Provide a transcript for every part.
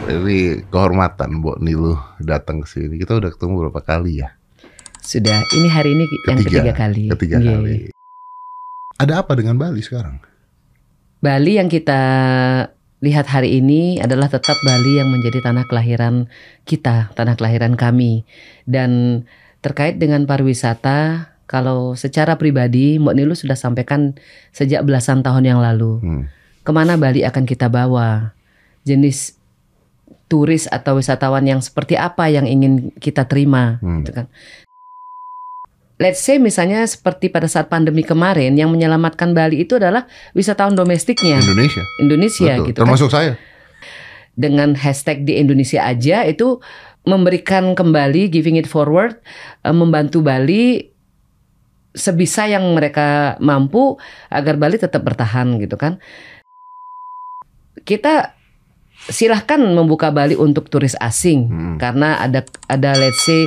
Ini kehormatan Mbok Niluh datang ke sini. Kita udah ketemu berapa kali ya? Sudah, ini hari ini yang ketiga kali. Ketiga kali. Ada apa dengan Bali sekarang? Bali yang kita lihat hari ini adalah tetap Bali yang menjadi tanah kelahiran kita, tanah kelahiran kami. Dan terkait dengan pariwisata, kalau secara pribadi Mbok Niluh sudah sampaikan sejak belasan tahun yang lalu. Kemana Bali akan kita bawa? Jenis turis atau wisatawan yang seperti apa yang ingin kita terima, gitu kan. Let's say misalnya seperti pada saat pandemi kemarin yang menyelamatkan Bali itu adalah wisatawan domestiknya. Indonesia betul. gitu termasuk kan. Saya. Dengan hashtag di Indonesia aja itu memberikan kembali, giving it forward, membantu Bali sebisa yang mereka mampu agar Bali tetap bertahan gitu kan. Kita silahkan membuka Bali untuk turis asing karena ada let's say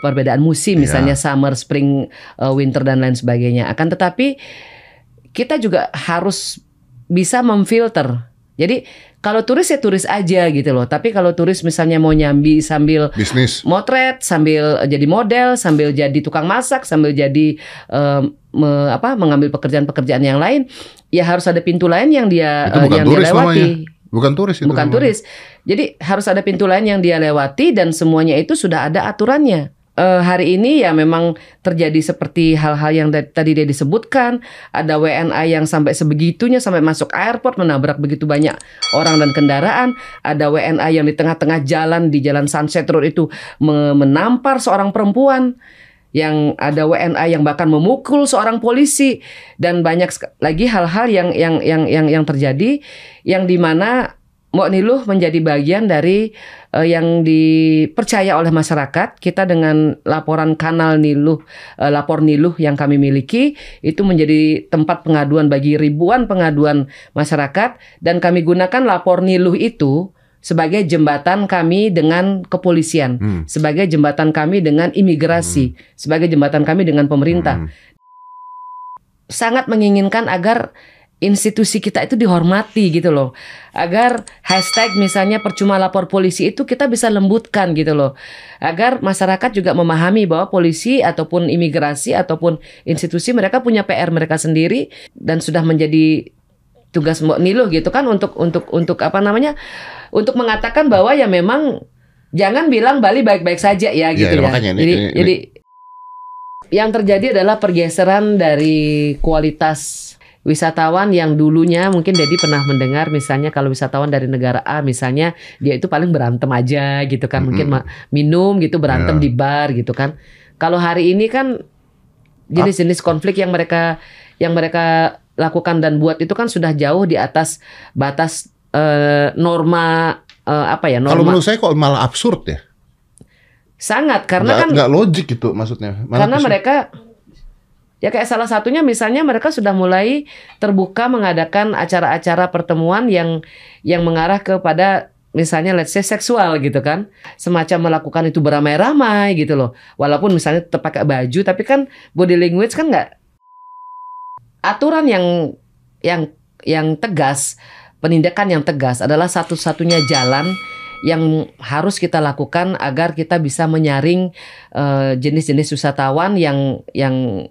perbedaan musim misalnya summer, spring, winter dan lain sebagainya. Akan tetapi kita juga harus bisa memfilter. Jadi kalau turis ya turis aja gitu loh. Tapi kalau turis misalnya mau nyambi sambil bisnis, motret, sambil jadi model, sambil jadi tukang masak, sambil jadi mengambil pekerjaan-pekerjaan yang lain, ya harus ada pintu lain yang dia lewati. Namanya. Bukan turis itu. Bukan turis. Jadi harus ada pintu lain yang dia lewati dan semuanya itu sudah ada aturannya. Hari ini ya memang terjadi seperti hal-hal yang tadi dia disebutkan. Ada WNA yang sampai sebegitunya sampai masuk airport menabrak begitu banyak orang dan kendaraan. Ada WNA yang di tengah-tengah jalan di Jalan Sunset Road itu menampar seorang perempuan. Yang ada WNA yang bahkan memukul seorang polisi dan banyak lagi hal-hal yang terjadi yang dimana Mbok Niluh menjadi bagian dari yang dipercaya oleh masyarakat. Kita dengan laporan kanal Niluh, lapor Niluh yang kami miliki itu menjadi tempat pengaduan bagi ribuan pengaduan masyarakat dan kami gunakan lapor Niluh itu sebagai jembatan kami dengan kepolisian, sebagai jembatan kami dengan imigrasi, sebagai jembatan kami dengan pemerintah. Sangat menginginkan agar institusi kita itu dihormati gitu loh. Agar hashtag misalnya percuma lapor polisi itu kita bisa lembutkan gitu loh. Agar masyarakat juga memahami bahwa polisi ataupun imigrasi ataupun institusi mereka punya PR mereka sendiri dan sudah menjadi tugas Mbok Niluh gitu kan untuk untuk mengatakan bahwa ya memang jangan bilang Bali baik-baik saja ya gitu ya. Makanya, jadi yang terjadi adalah pergeseran dari kualitas wisatawan yang dulunya mungkin Dedi pernah mendengar misalnya kalau wisatawan dari negara A misalnya dia itu paling berantem aja gitu kan, mungkin minum gitu berantem di bar gitu kan. Kalau hari ini kan jenis-jenis konflik yang mereka lakukan dan buat itu kan sudah jauh di atas batas norma norma. Kalau menurut saya kok malah absurd ya. Sangat karena nggak logik itu maksudnya. Karena mereka ya kayak salah satunya misalnya mereka sudah mulai terbuka mengadakan acara-acara pertemuan yang mengarah kepada misalnya let's say seksual gitu kan. Semacam melakukan itu beramai-ramai gitu loh. Walaupun misalnya tetap pakai baju tapi kan body language kan nggak. Aturan yang tegas, penindakan yang tegas adalah satu-satunya jalan yang harus kita lakukan agar kita bisa menyaring jenis-jenis wisatawan yang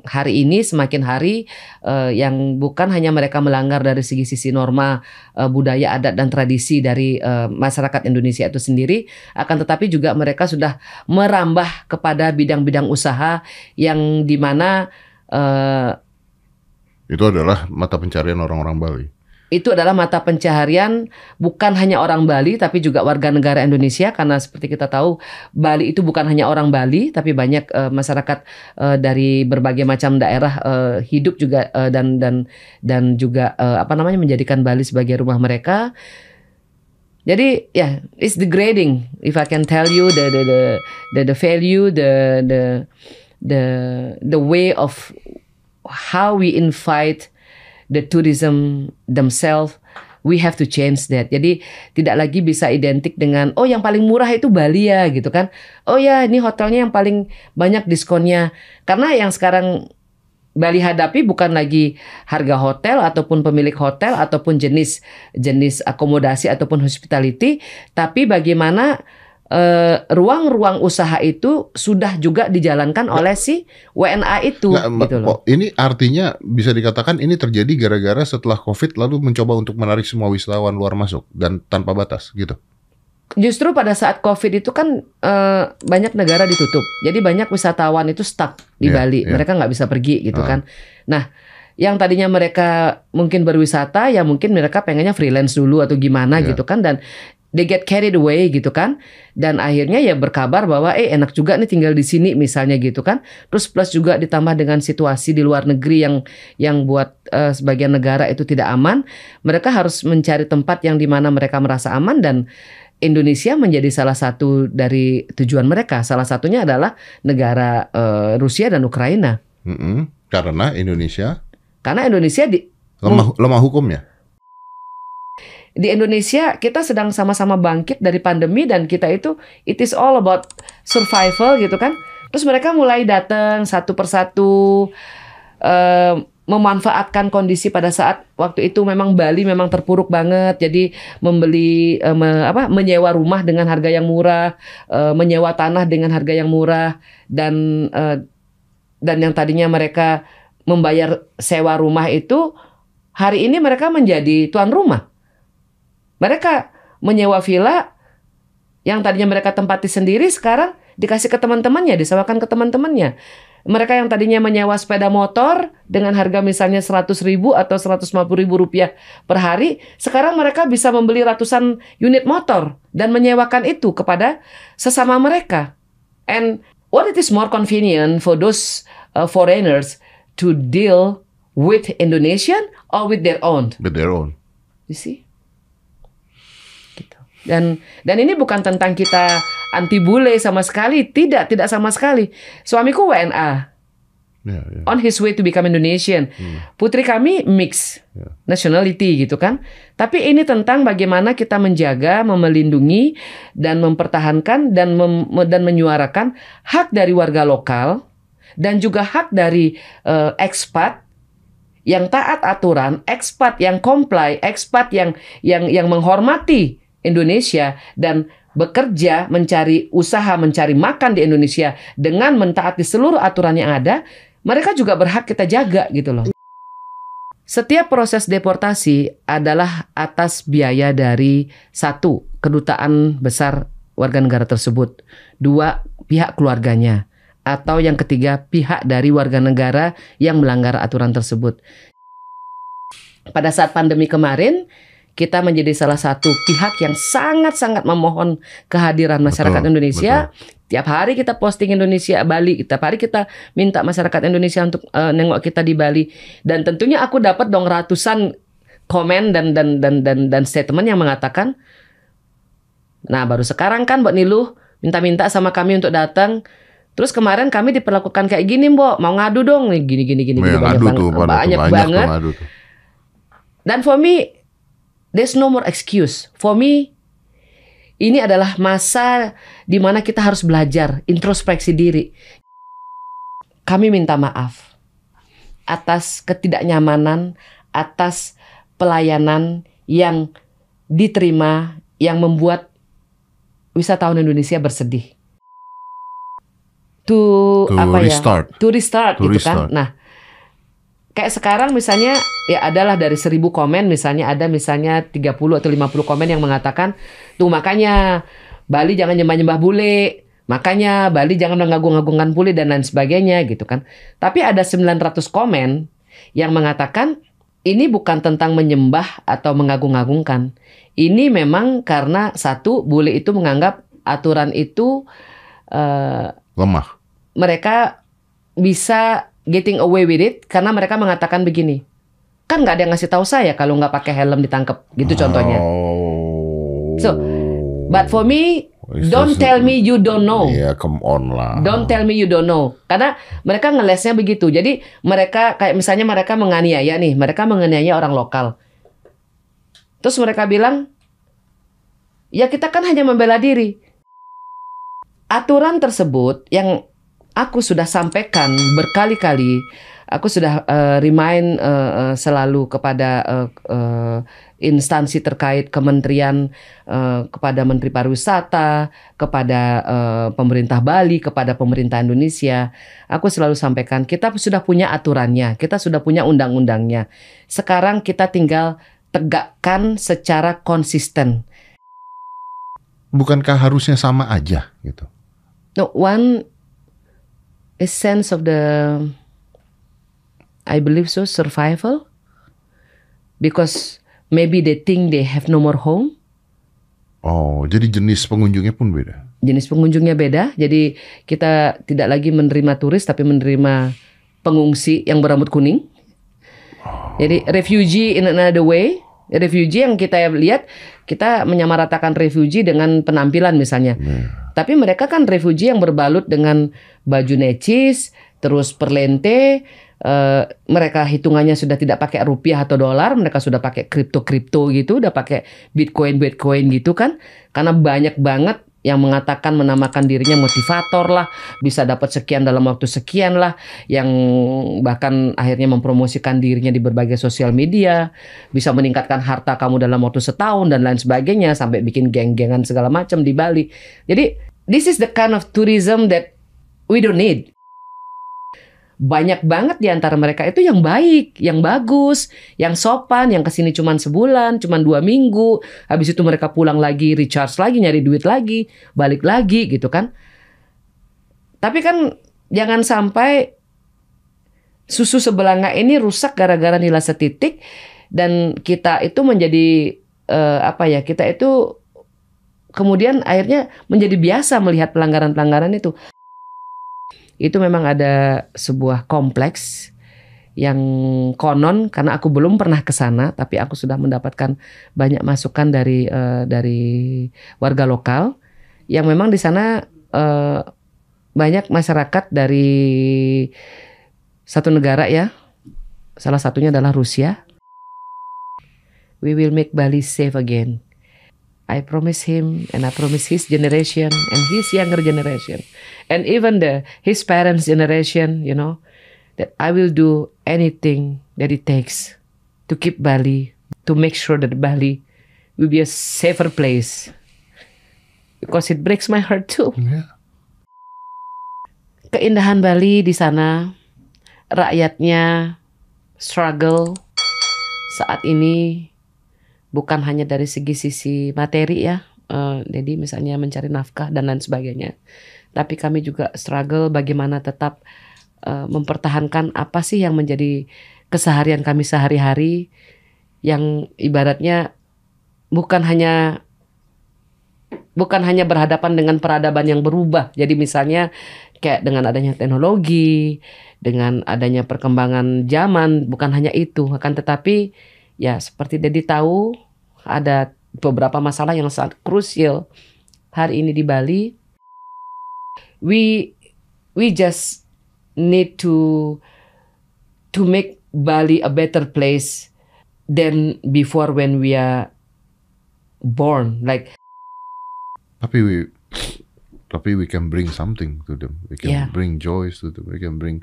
hari ini semakin hari yang bukan hanya mereka melanggar dari sisi norma budaya adat dan tradisi dari masyarakat Indonesia itu sendiri, akan tetapi juga mereka sudah merambah kepada bidang-bidang usaha yang dimana itu adalah mata pencarian orang-orang Bali. Itu adalah mata pencaharian bukan hanya orang Bali tapi juga warga negara Indonesia karena seperti kita tahu Bali itu bukan hanya orang Bali tapi banyak masyarakat dari berbagai macam daerah hidup juga dan juga menjadikan Bali sebagai rumah mereka. Jadi it's degrading if I can tell you the value the way of how we invite the tourism themselves, we have to change that. Jadi tidak lagi bisa identik dengan yang paling murah itu Bali ya gitu kan. Oh ya ini hotelnya yang paling banyak diskonnya. Karena yang sekarang Bali hadapi bukan lagi harga hotel ataupun pemilik hotel ataupun jenis akomodasi ataupun hospitality, tapi bagaimana ruang-ruang usaha itu sudah juga dijalankan oleh si WNA itu. Gitu loh. Ini artinya bisa dikatakan ini terjadi gara-gara setelah COVID lalu mencoba untuk menarik semua wisatawan luar masuk dan tanpa batas gitu. Justru pada saat COVID itu kan banyak negara ditutup, jadi banyak wisatawan itu stuck di Bali, mereka nggak bisa pergi gitu kan. Nah, yang tadinya mereka mungkin berwisata, ya mungkin mereka pengennya freelance dulu atau gimana gitu kan, dan they get carried away gitu kan, dan akhirnya ya berkabar bahwa enak juga nih tinggal di sini misalnya gitu kan. Terus plus juga ditambah dengan situasi di luar negeri yang buat sebagian negara itu tidak aman, mereka harus mencari tempat yang dimana mereka merasa aman, dan Indonesia menjadi salah satu dari tujuan mereka. Salah satunya adalah negara Rusia dan Ukraina. Karena Indonesia lemah hukumnya. Di Indonesia kita sedang sama-sama bangkit dari pandemi, dan kita itu it is all about survival gitu kan. Terus mereka mulai datang satu persatu, memanfaatkan kondisi pada saat waktu itu memang Bali memang terpuruk banget. Jadi membeli menyewa rumah dengan harga yang murah, menyewa tanah dengan harga yang murah, dan yang tadinya mereka membayar sewa rumah itu, hari ini mereka menjadi tuan rumah. Mereka menyewa villa yang tadinya mereka tempati sendiri, sekarang dikasih ke teman-temannya, disewakan ke teman-temannya. Mereka yang tadinya menyewa sepeda motor dengan harga misalnya 100.000 atau 150.000 rupiah per hari, sekarang mereka bisa membeli ratusan unit motor dan menyewakan itu kepada sesama mereka. And what it is more convenient for those foreigners to deal with Indonesian or with their own? With their own. You see? Dan ini bukan tentang kita anti bule sama sekali, tidak sama sekali. Suamiku WNA, on his way to become Indonesian. Putri kami mix nationality gitu kan. Tapi ini tentang bagaimana kita menjaga, melindungi dan mempertahankan dan menyuarakan hak dari warga lokal dan juga hak dari ekspat yang taat aturan, ekspat yang comply, ekspat yang menghormati Indonesia dan bekerja, mencari usaha, mencari makan di Indonesia dengan mentaati seluruh aturan yang ada, mereka juga berhak kita jaga gitu loh. Setiap proses deportasi adalah atas biaya dari 1, kedutaan besar warga negara tersebut, 2, pihak keluarganya, atau yang ketiga, pihak dari warga negara yang melanggar aturan tersebut. Pada saat pandemi kemarin, kita menjadi salah satu pihak yang sangat-sangat memohon kehadiran masyarakat Indonesia. Tiap hari kita posting Indonesia Bali, tiap hari kita minta masyarakat Indonesia untuk nengok kita di Bali. Dan tentunya aku dapat dong ratusan komen dan statement yang mengatakan, nah baru sekarang kan Mbak Niluh minta-minta sama kami untuk datang. Terus kemarin kami diperlakukan kayak gini, Mbok, mau ngadu dong nih, gini banyak banget. Dan for me, there's no more excuse. For me, ini adalah masa di mana kita harus belajar introspeksi diri. Kami minta maaf atas ketidaknyamanan, atas pelayanan yang diterima yang membuat wisatawan Indonesia bersedih. To restart gitu kan. Nah, kayak sekarang misalnya ya adalah dari 1.000 komen misalnya ada misalnya 30 atau 50 komen yang mengatakan tuh makanya Bali jangan nyembah-nyembah bule, makanya Bali jangan mengagung-agungkan bule dan lain sebagainya gitu kan. Tapi ada 900 komen yang mengatakan ini bukan tentang menyembah atau mengagung-agungkan. Ini memang karena satu, bule itu menganggap aturan itu lemah. Mereka bisa getting away with it karena mereka mengatakan begini, kan nggak ada yang ngasih tahu saya kalau nggak pakai helm ditangkap gitu contohnya. So, but for me, don't tell me you don't know. Yeah, come on lah. Don't tell me you don't know. Karena mereka ngelesnya begitu. Jadi mereka kayak misalnya mereka menganiaya nih, mereka menganiaya orang lokal. Terus mereka bilang, ya kita kan hanya membela diri. Aturan tersebut yang aku sudah sampaikan berkali-kali Aku sudah remind selalu kepada instansi terkait kementerian, kepada Menteri Pariwisata, kepada pemerintah Bali, kepada pemerintah Indonesia. Aku selalu sampaikan, kita sudah punya aturannya, kita sudah punya undang-undangnya. Sekarang kita tinggal tegakkan secara konsisten. Bukankah harusnya sama aja gitu? No, one essence of the, I believe so, survival, because maybe they think they have no more home. Oh, jadi jenis pengunjungnya pun beda. Jenis pengunjungnya beda, jadi kita tidak lagi menerima turis tapi menerima pengungsi yang berambut kuning. Jadi refugee in another way. Refugee yang kita lihat, kita menyamaratakan refugee dengan penampilan misalnya. Tapi mereka kan refugee yang berbalut dengan baju necis, terus perlente. Mereka hitungannya sudah tidak pakai rupiah atau dolar, mereka sudah pakai kripto gitu, udah pakai bitcoin gitu kan. Karena banyak banget yang mengatakan menamakan dirinya motivator lah, bisa dapat sekian dalam waktu sekian lah, yang bahkan akhirnya mempromosikan dirinya di berbagai sosial media, bisa meningkatkan harta kamu dalam waktu setahun dan lain sebagainya, sampai bikin geng-gengan segala macam di Bali. Jadi this is the kind of tourism that we don't need. Banyak banget di antara mereka itu yang baik, yang bagus, yang sopan, yang kesini cuma sebulan, cuma 2 minggu. Habis itu mereka pulang lagi, recharge lagi, nyari duit lagi, balik lagi gitu kan. Tapi kan jangan sampai susu sebelanga ini rusak gara-gara nilai setitik. Dan kita itu menjadi, kita itu kemudian akhirnya menjadi biasa melihat pelanggaran-pelanggaran itu. Itu memang ada sebuah kompleks yang konon, karena aku belum pernah ke sana, tapi aku sudah mendapatkan banyak masukan dari warga lokal yang memang di sana banyak masyarakat dari satu negara ya, salah satunya adalah Rusia. We will make Bali safe again. I promise him, and I promise his generation and his younger generation, and even his parents' generation, that I will do anything that it takes to keep Bali, to make sure that Bali will be a safer place, because it breaks my heart too. Yeah. Keindahan Bali di sana, rakyatnya struggle saat ini. Bukan hanya dari sisi materi ya, jadi misalnya mencari nafkah dan lain sebagainya. Tapi kami juga struggle bagaimana tetap mempertahankan apa sih yang menjadi keseharian kami sehari-hari, yang ibaratnya bukan hanya berhadapan dengan peradaban yang berubah. Jadi misalnya kayak dengan adanya teknologi, dengan adanya perkembangan zaman, bukan hanya itu, akan tetapi ya, seperti Dedi tahu, ada beberapa masalah yang sangat krusial hari ini di Bali. We just need to make Bali a better place than before when we are born. Tapi we can bring something to them. We can bring joy to them. We can bring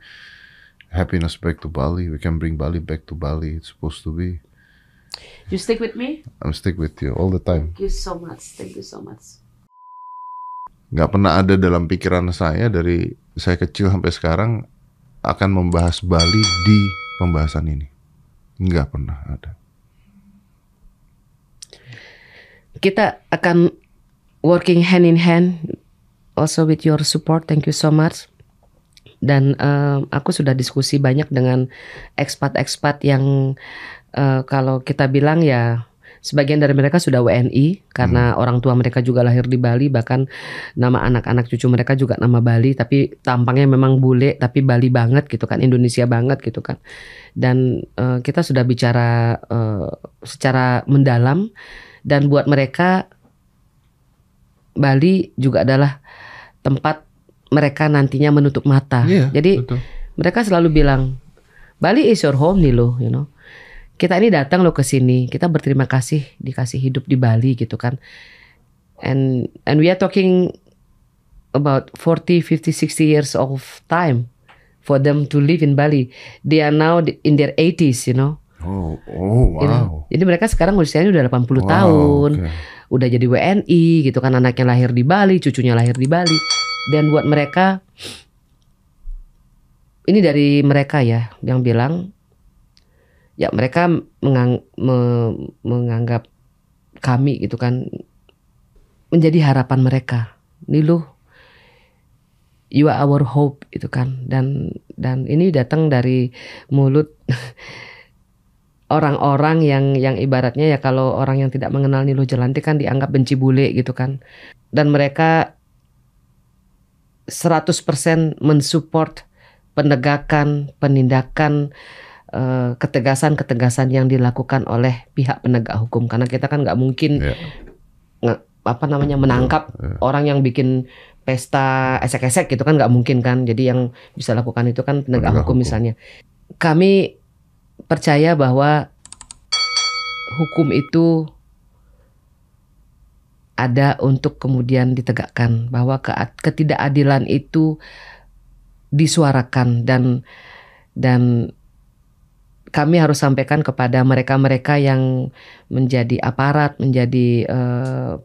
happiness back to Bali. We can bring Bali back to Bali. It's supposed to be. You stick with me? I'm stick with you all the time. Thank you so much. Thank you so much. Gak pernah ada dalam pikiran saya dari saya kecil sampai sekarang akan membahas Bali di pembahasan ini. Gak pernah ada. Kita akan working hand in hand also with your support. Thank you so much. Dan aku sudah diskusi banyak dengan ekspat-ekspat yang kalau kita bilang ya sebagian dari mereka sudah WNI karena orang tua mereka juga lahir di Bali, bahkan nama anak-anak cucu mereka juga nama Bali, tapi tampangnya memang bule tapi Bali banget gitu kan, Indonesia banget gitu kan. Dan kita sudah bicara secara mendalam, dan buat mereka Bali juga adalah tempat mereka nantinya menutup mata. Jadi betul. Mereka selalu bilang Bali is your home nih loh, Kita ini datang loh ke sini, kita berterima kasih dikasih hidup di Bali gitu kan. And we are talking about 40, 50, 60 years of time for them to live in Bali. They are now in their 80s, you know. Oh, wow. You know? Jadi mereka sekarang usianya udah 80 tahun. Okay. Udah jadi WNI gitu kan, anaknya lahir di Bali, cucunya lahir di Bali. Dan buat mereka, ini dari mereka ya yang bilang, ya mereka menganggap kami gitu kan menjadi harapan mereka. Niluh, you are our hope gitu kan. Dan ini datang dari mulut orang-orang yang ibaratnya ya kalau orang yang tidak mengenal Niluh Jalantik kan dianggap benci bule gitu kan. Dan mereka 100% mensupport penegakan, penindakan, ketegasan-ketegasan yang dilakukan oleh pihak penegak hukum. Karena kita kan nggak mungkin menangkap orang yang bikin pesta esek-esek gitu kan, nggak mungkin kan. Jadi yang bisa lakukan itu kan penegak hukum misalnya. Kami percaya bahwa hukum itu ada untuk kemudian ditegakkan, bahwa ketidakadilan itu disuarakan dan kami harus sampaikan kepada mereka-mereka yang menjadi aparat, menjadi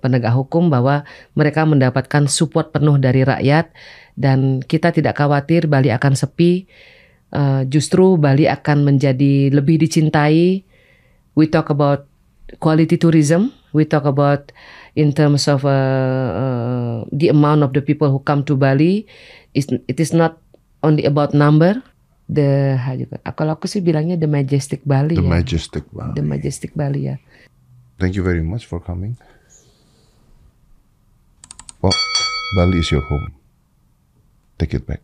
penegak hukum bahwa mereka mendapatkan support penuh dari rakyat dan kita tidak khawatir Bali akan sepi. Justru Bali akan menjadi lebih dicintai. We talk about quality tourism. We talk about in terms of the amount of the people who come to Bali. It is not only about number. Kalau aku sih bilangnya the majestic Bali. The majestic Bali. The majestic Bali ya. Thank you very much for coming. Well, Bali is your home. Take it back.